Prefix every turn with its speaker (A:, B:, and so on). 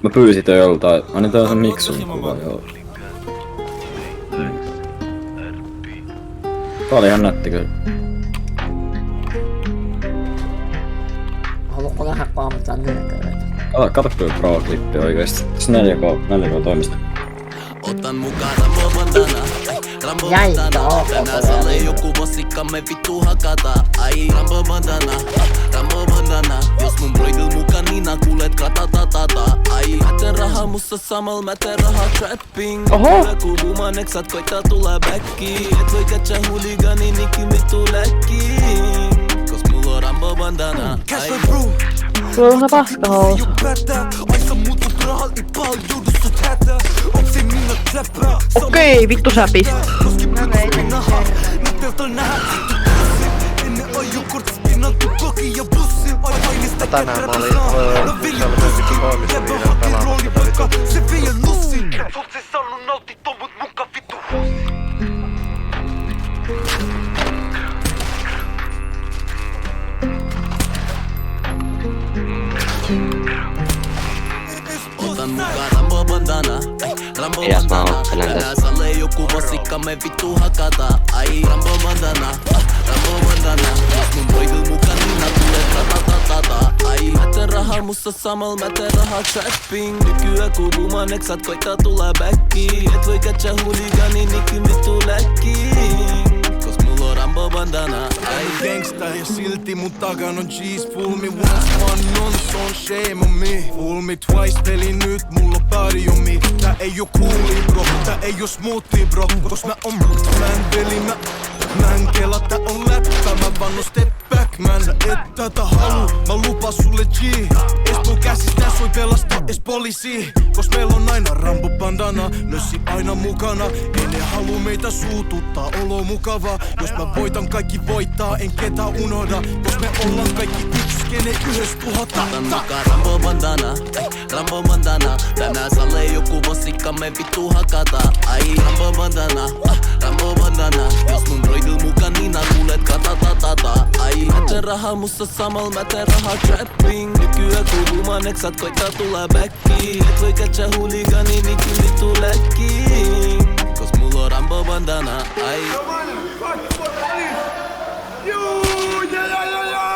A: Mä pyysin toi joltain. Annetaan sen Miksun kuva, joo. Tää oli ihan nätti kyllä.
B: Haluatko nähdä mitään nyrköitä?
A: Kato kyllä pro-klippi oikeesti. Se 4K toimista.
C: Otan mukaan Rambo bandana, Rambo bandana. Tänään sale joku bossikkamme vittu hakata. Ai Rambo bandana, Rambo bandana. Jos mun broidil mukaan niin nää kuulet kratatatata. Ai mä teen rahaa musta samal mä teen rahaa trapping. Oho! Kun bumaneksat koittaa tulla backiin. Et voi catcha huligani nikin vittu läkkiin. Kos mulla on Rambo bandana. Ai
D: Sulla on vähän paskahousu. Okei, vittu sä pist.
E: Tänään mä olin selvästi toimissa niiden pelaamassa
C: Otan mukaan Rambo bandana, Rambo bandana. Tänään sale joku bossikkamme vittu hakata. Ai Rambo bandana, Rambo bandana. Jos mun broidil mukaan niin nää kuulet kratatatata. Ai mä teen rahaa musta samal mä teen rahaa trapping. Nykyään kun bumaneksat koittaa tulla backiin. Et voi catcha huligani nikin vittu läkkiin. Kos mulla on Rambo bandana. Ai
F: Gangsta ja silti mun takan on cheese. Fool me once, one on, on shame on me. Fool me twice, peli nyt, mulla on body on me. Tää ei oo cooli bro, tää ei oo smoothie bro. Kos mä on man veli, mä en kela, tää on läppä. Mä vaan on step back man. Sä et tätä halu, mä lupaan sulle G. Espoo käsis nää soi pelastaa es poliisi. Kos meillä on aina Rambo bandana, lössi aina mukana. Ei ne halu meitä suututtaa, olo mukava. Jos mä voitan kaikki voittaa, en ketään unohda. Kos me ollaan kaikki yks, kene yhdessä tuhota.
C: Otan mukaan Rambo bandana, Rambo bandana. Tänään sale joku bossikkamme vittu hakata. Ai Rambo bandana, Rambo bandana. Jos mun broidil mukaan niin nää kuulet kratatatata. Ai mä teen rahaa musta samal mä teen rahaa trapping. Nykyään kun bumaneksat koittaa tulla backiin. Et voi catcha huligani nikin vittu läkkiin. Kos mulla on Rambo bandana, ai.
F: Joo, ja.